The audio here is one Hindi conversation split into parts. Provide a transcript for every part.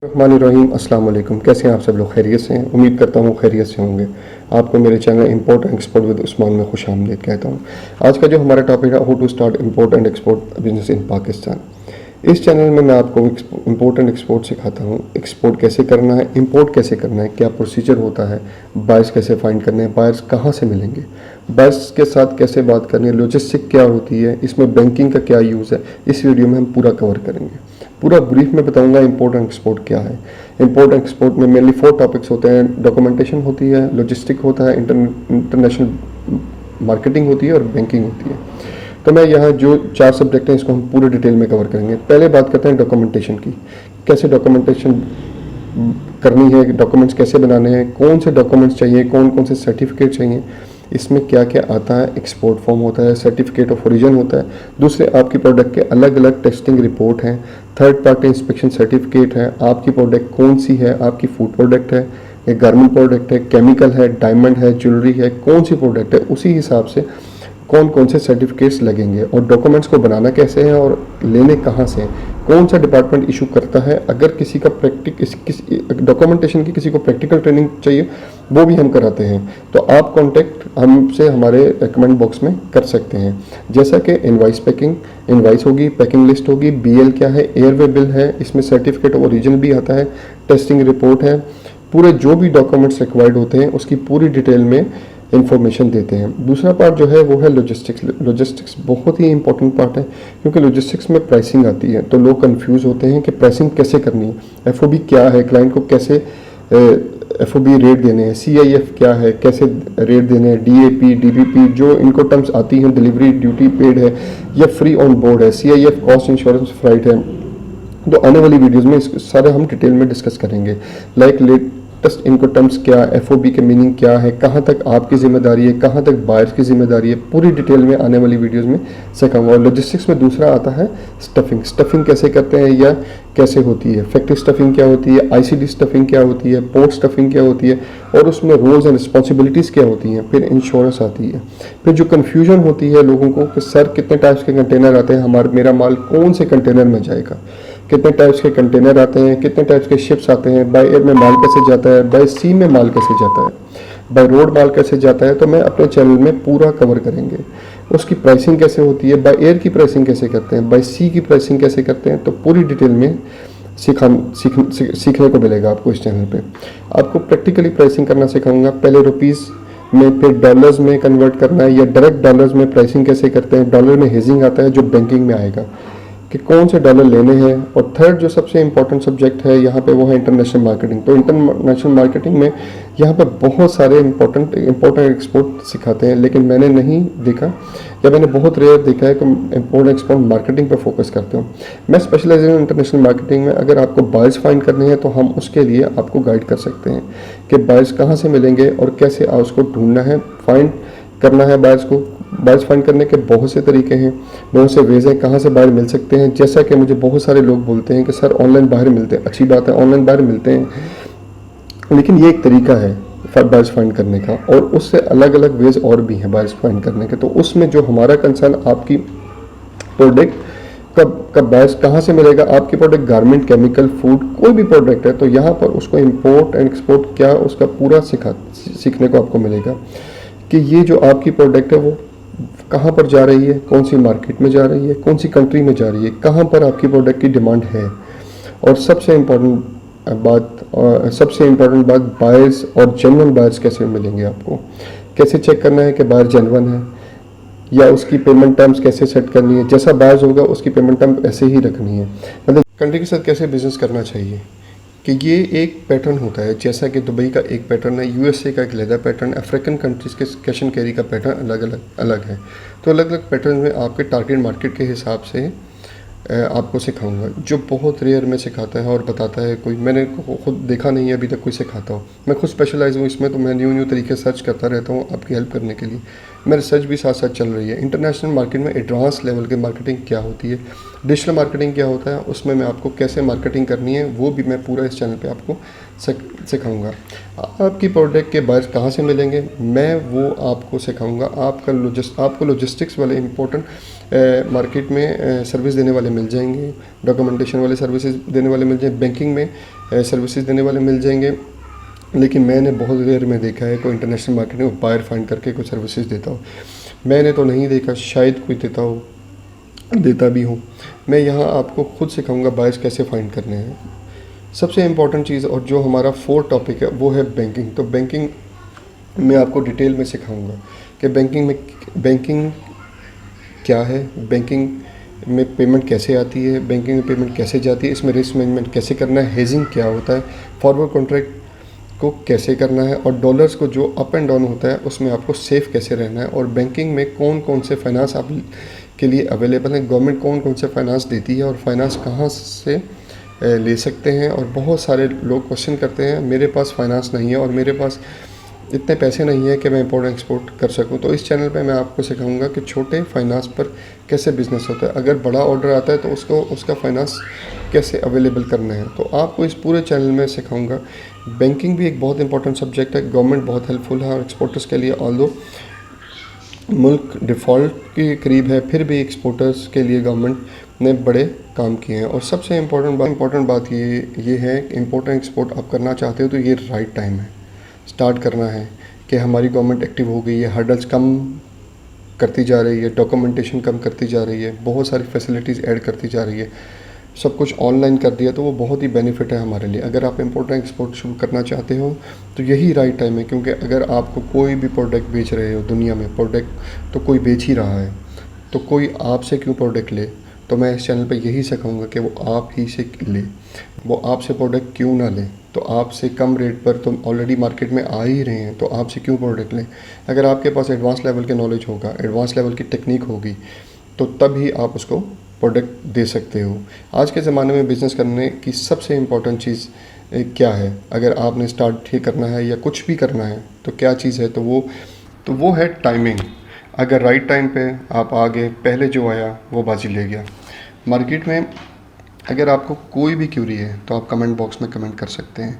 रहमानिर्रहीम। अस्सलाम वालेकुम। कैसे हैं आप सब लोग? खैरियत से हैं? उम्मीद करता हूँ खैरियत से होंगे। आपको मेरे channel import and export with Usman में खुशामदीद कहता हूँ। आज का जो हमारा टॉपिक है, how to start import and export business in Pakistan. इस चैनल में मैं आपको इंपोर्ट एंड एक्सपोर्ट सिखाता हूँ। एक्सपोर्ट कैसे करना है, इंपोर्ट कैसे करना है, क्या प्रोसीजर होता है, बायर्स कैसे फाइंड करने हैं, बायर्स कहाँ से मिलेंगे, बायर्स के साथ कैसे बात करनी है, लॉजिस्टिक क्या होती है, इसमें बैंकिंग का क्या यूज़ है, इस वीडियो में हम पूरा कवर करेंगे। पूरा ब्रीफ में बताऊंगा इंपोर्ट एंड एक्सपोर्ट क्या है। इंपोर्ट एंड एक्सपोर्ट में मेनली 4 टॉपिक्स होते हैं। डॉक्यूमेंटेशन होती है, लॉजिस्टिक होता है, इंटरनेशनल मार्केटिंग होती है और बैंकिंग होती है। तो मैं यहाँ जो 4 सब्जेक्ट हैं इसको हम पूरे डिटेल में कवर करेंगे। पहले बात करते हैं डॉक्यूमेंटेशन की। कैसे डॉक्यूमेंटेशन करनी है, डॉक्यूमेंट्स कैसे बनाने हैं, कौन से डॉक्यूमेंट्स चाहिए, कौन कौन से सर्टिफिकेट चाहिए, इसमें क्या क्या आता है। एक्सपोर्ट फॉर्म होता है, सर्टिफिकेट ऑफ ओरिजिन होता है, दूसरे आपकी प्रोडक्ट के अलग अलग टेस्टिंग रिपोर्ट हैं, थर्ड पार्टी इंस्पेक्शन सर्टिफिकेट है, आपकी प्रोडक्ट कौन सी है, आपकी फूड प्रोडक्ट है, एक गारमेंट प्रोडक्ट है, केमिकल है, डायमंड है, ज्वेलरी है, कौन सी प्रोडक्ट है, उसी हिसाब से कौन कौन से सर्टिफिकेट्स लगेंगे और डॉक्यूमेंट्स को बनाना कैसे है और लेने कहाँ से, कौन सा डिपार्टमेंट इशू करता है। अगर किसी का डॉक्यूमेंटेशन की किसी को प्रैक्टिकल ट्रेनिंग चाहिए वो भी हम कराते हैं, तो आप कांटेक्ट हमसे हमारे कमेंट बॉक्स में कर सकते हैं। जैसा कि इनवाइस पैकिंग, इनवाइस होगी, पैकिंग लिस्ट होगी, बीएल क्या है, एयरवे बिल है, इसमें सर्टिफिकेट ऑफ ओरिजिन भी आता है, टेस्टिंग रिपोर्ट है, पूरे जो भी डॉक्यूमेंट्स रिक्वायर्ड होते हैं उसकी पूरी डिटेल में इंफॉर्मेशन देते हैं। दूसरा पार्ट जो है वो है लॉजिस्टिक्स। लॉजिस्टिक्स बहुत ही इंपॉर्टेंट पार्ट है, क्योंकि लॉजिस्टिक्स में प्राइसिंग आती है, तो लोग कंफ्यूज होते हैं कि प्राइसिंग कैसे करनी है, एफओबी क्या है, क्लाइंट को कैसे एफओबी रेट देने हैं, सीआईएफ क्या है, कैसे रेट देने हैं, डीएपी, डीबीपी, जो इनको टर्म्स आती हैं, डिलीवरी ड्यूटी पेड है या फ्री ऑन बोर्ड है, सीआईएफ कॉस्ट इंश्योरेंस फ्राइट है। तो आने वाली वीडियोस में इस सारे हम डिटेल में डिस्कस करेंगे। लाइक लेटेस्ट इनको टर्म्स क्या, एफओबी के मीनिंग क्या है, कहाँ तक आपकी जिम्मेदारी है, कहाँ तक बायर्स की जिम्मेदारी है, पूरी डिटेल में आने वाली वीडियोस में सिखाऊंगा। और लॉजिस्टिक्स में दूसरा आता है स्टफिंग। स्टफिंग कैसे करते हैं या कैसे होती है, फैक्ट्री स्टफिंग क्या होती है, आईसीडी स्टफिंग क्या होती है, पोर्ट स्टफिंग क्या होती है, और उसमें रोल्स एंड रिस्पॉन्सिबिलिटीज़ क्या होती हैं। फिर इंश्योरेंस आती है। फिर जो कन्फ्यूजन होती है लोगों को कि सर कितने टाइप्स के कंटेनर आते हैं, मेरा माल कौन से कंटेनर में जाएगा, कितने टाइप्स के कंटेनर आते हैं, कितने टाइप्स के शिप्स आते हैं, बाय एयर में माल कैसे जाता है, बाय सी में माल कैसे जाता है, बाय रोड माल कैसे जाता है, तो मैं अपने चैनल में पूरा कवर करेंगे। उसकी प्राइसिंग कैसे होती है, बाय एयर की प्राइसिंग कैसे करते हैं, बाय सी की प्राइसिंग कैसे करते हैं, तो पूरी डिटेल में सीखने को मिलेगा आपको इस चैनल पे। आपको प्रैक्टिकली प्राइसिंग करना सिखाऊंगा। पहले रुपीज़ में, फिर डॉलर्स में कन्वर्ट करना है या डायरेक्ट डॉलर्स में प्राइसिंग कैसे करते हैं। डॉलर में हेजिंग आता है जो बैंकिंग में आएगा कि कौन से डॉलर लेने हैं। और थर्ड जो सबसे इंपॉर्टेंट सब्जेक्ट है यहाँ पे वो है इंटरनेशनल मार्केटिंग। तो इंटरनेशनल मार्केटिंग में यहाँ पे बहुत सारे इंपॉर्टेंट एक्सपोर्ट सिखाते हैं, लेकिन मैंने नहीं देखा या मैंने बहुत रेयर देखा है कि इंपोर्ट एक्सपोर्ट मार्केटिंग पे फोकस करते हो। मैं स्पेशलाइज हूँ इंटरनेशनल मार्केटिंग में। अगर आपको बायर्स फाइंड करने हैं तो हम उसके लिए आपको गाइड कर सकते हैं कि बायर्स कहाँ से मिलेंगे और कैसे उसको ढूंढना है, फाइंड करना है बायर्स को। बायर्स फाइंड करने के बहुत से तरीके हैं, बहुत से वेज हैं कहाँ से बाहर मिल सकते हैं। जैसा कि मुझे बहुत सारे लोग बोलते हैं कि सर ऑनलाइन बाहर मिलते हैं, अच्छी बात है, ऑनलाइन बाहर मिलते हैं, लेकिन ये एक तरीका है बायर्स फाइंड करने का, और उससे अलग अलग वेज और भी हैं बायर्स फाइंड करने के। तो उसमें जो हमारा कंसर्न आपकी प्रोडक्ट कब बायर्स कहाँ से मिलेगा। आपकी प्रोडक्ट गारमेंट, केमिकल, फूड, कोई भी प्रोडक्ट है तो यहाँ पर उसको इंपोर्ट एंड एक्सपोर्ट क्या उसका पूरा सीखने को आपको मिलेगा कि ये जो आपकी प्रोडक्ट है वो कहाँ पर जा रही है, कौन सी मार्केट में जा रही है, कौन सी कंट्री में जा रही है, कहाँ पर आपकी प्रोडक्ट की डिमांड है। और सबसे इम्पोर्टेंट बात बायर्स और जेन्युइन बायर्स कैसे मिलेंगे आपको, कैसे चेक करना है कि बायर जेन्युइन है, या उसकी पेमेंट टर्म्स कैसे सेट करनी है। जैसा बायर्स होगा उसकी पेमेंट टर्म ऐसे ही रखनी है। मतलब कंट्री के साथ कैसे बिजनेस करना चाहिए कि ये एक पैटर्न होता है। जैसा कि दुबई का एक पैटर्न है, यूएसए का एक अलग पैटर्न, अफ्रीकन कंट्रीज़ के कैश एंड कैरी का पैटर्न अलग है। तो अलग अलग पैटर्न में आपके टारगेट मार्केट के हिसाब से आपको सिखाऊंगा। जो बहुत रेयर में सिखाता है और बताता है कोई, मैंने खुद देखा नहीं है अभी तक कोई सिखाता हो। मैं खुद स्पेशलाइज हूँ इसमें, तो मैं न्यू तरीके सर्च करता रहता हूँ आपकी हेल्प करने के लिए। मेरी रिसर्च भी साथ साथ चल रही है। इंटरनेशनल मार्केट में एडवांस लेवल की मार्केटिंग क्या होती है, डिजिटल मार्केटिंग क्या होता है, उसमें मैं आपको कैसे मार्केटिंग करनी है वो भी मैं पूरा इस चैनल पे आपको सिखाऊंगा। आपकी प्रोडक्ट के बायर्स कहाँ से मिलेंगे मैं वो आपको सिखाऊंगा। आपको लॉजिस्टिक्स वाले इंपॉर्टेंट मार्केट में सर्विस देने वाले मिल जाएंगे, डॉक्यूमेंटेशन वाले सर्विसेज देने वाले मिल जाएंगे, बैंकिंग में सर्विसेज देने वाले मिल जाएंगे। लेकिन मैंने बहुत रेयर में देखा है कोई इंटरनेशनल मार्केट में बायर फाइंड करके कोई सर्विसेज देता हो। मैंने तो नहीं देखा, शायद कोई देता हो, देता भी हूँ। मैं यहाँ आपको खुद सिखाऊंगा बायर्स कैसे फाइंड करने हैं। सबसे इम्पॉर्टेंट चीज़ और जो हमारा 4th टॉपिक है वो है बैंकिंग। तो बैंकिंग मैं आपको डिटेल में सिखाऊंगा कि बैंकिंग क्या है, बैंकिंग में पेमेंट कैसे आती है, बैंकिंग में पेमेंट कैसे जाती है, इसमें रिस्क मैनेजमेंट कैसे करना है, हेजिंग क्या होता है, फॉरवर्ड कॉन्ट्रैक्ट को कैसे करना है, और डॉलर्स को जो अप एंड डाउन होता है उसमें आपको सेफ कैसे रहना है, और बैंकिंग में कौन कौन से फाइनेंस आप के लिए अवेलेबल है, गवर्नमेंट कौन कौन से फाइनेंस देती है और फाइनेंस कहाँ से ले सकते हैं। और बहुत सारे लोग क्वेश्चन करते हैं मेरे पास फाइनेंस नहीं है और मेरे पास इतने पैसे नहीं है कि मैं इम्पोर्ट एक्सपोर्ट कर सकूं। तो इस चैनल पे मैं आपको सिखाऊंगा कि छोटे फाइनेंस पर कैसे बिजनेस होता है, अगर बड़ा ऑर्डर आता है तो उसका फाइनेंस कैसे अवेलेबल करना है। तो आपको इस पूरे चैनल में सिखाऊंगा। बैंकिंग भी एक बहुत इंपॉर्टेंट सब्जेक्ट है, गवर्नमेंट बहुत हेल्पफुल है और एक्सपोर्टर्स के लिए, ऑल्दो मुल्क डिफ़ॉल्ट के करीब है, फिर भी एक्सपोर्टर्स के लिए गवर्नमेंट ने बड़े काम किए हैं। और सबसे इम्पोर्टेंट बात ये है कि इम्पोर्ट एंड एक्सपोर्ट आप करना चाहते हो तो ये राइट टाइम है, स्टार्ट करना है। कि हमारी गवर्नमेंट एक्टिव हो गई है, हर्डल्स कम करती जा रही है, डॉक्यूमेंटेशन कम करती जा रही है, बहुत सारी फैसिलिटीज़ ऐड करती जा रही है, सब कुछ ऑनलाइन कर दिया, तो वो बहुत ही बेनिफिट है हमारे लिए। अगर आप इम्पोर्ट एंड एक्सपोर्ट शुरू करना चाहते हो तो यही राइट टाइम है, क्योंकि अगर आपको कोई भी प्रोडक्ट बेच रहे हो दुनिया में, प्रोडक्ट तो कोई बेच ही रहा है, तो कोई आपसे क्यों प्रोडक्ट ले। तो मैं इस चैनल पे यही सिखाऊंगा कि वो आप ही से ले, वो आपसे प्रोडक्ट क्यों ना ले। तो आपसे कम रेट पर तो ऑलरेडी मार्केट में आ ही रहे हैं, तो आपसे क्यों प्रोडक्ट लें। अगर आपके पास एडवांस लेवल के नॉलेज होगा, एडवांस लेवल की टेक्निक होगी, तो तभी आप उसको प्रोडक्ट दे सकते हो। आज के ज़माने में बिज़नेस करने की सबसे इम्पॉर्टेंट चीज़ क्या है, अगर आपने स्टार्ट ही करना है या कुछ भी करना है तो क्या चीज़ है, तो वो है टाइमिंग। अगर राइट टाइम पे आप आ गए, पहले जो आया वो बाजी ले गया। मार्केट में अगर आपको कोई भी क्यूरी है तो आप कमेंट बॉक्स में कमेंट कर सकते हैं,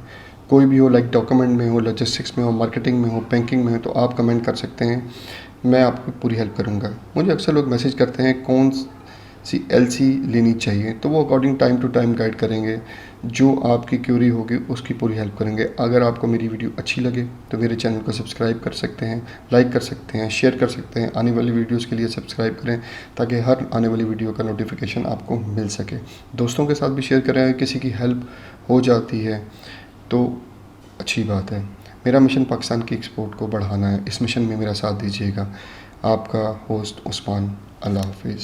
कोई भी हो, लाइक डॉक्यूमेंट में हो, लॉजिस्टिक्स में हो, मार्केटिंग में हो, बैंकिंग में हो, तो आप कमेंट कर सकते हैं, मैं आपको पूरी हेल्प करूंगा। मुझे अक्सर लोग मैसेज करते हैं कौन सी LC लेनी चाहिए, तो वो according time to time guide करेंगे, जो आपकी क्यूरी होगी उसकी पूरी हेल्प करेंगे। अगर आपको मेरी वीडियो अच्छी लगे तो मेरे चैनल को सब्सक्राइब कर सकते हैं, लाइक कर सकते हैं, शेयर कर सकते हैं। आने वाली वीडियोस के लिए सब्सक्राइब करें ताकि हर आने वाली वीडियो का नोटिफिकेशन आपको मिल सके। दोस्तों के साथ भी शेयर करें, किसी की हेल्प हो जाती है तो अच्छी बात है। मेरा मिशन पाकिस्तान की एक्सपोर्ट को बढ़ाना है, इस मिशन में मेरा साथ दीजिएगा। आपका होस्ट उस्मान, अल्लाह हाफिज़।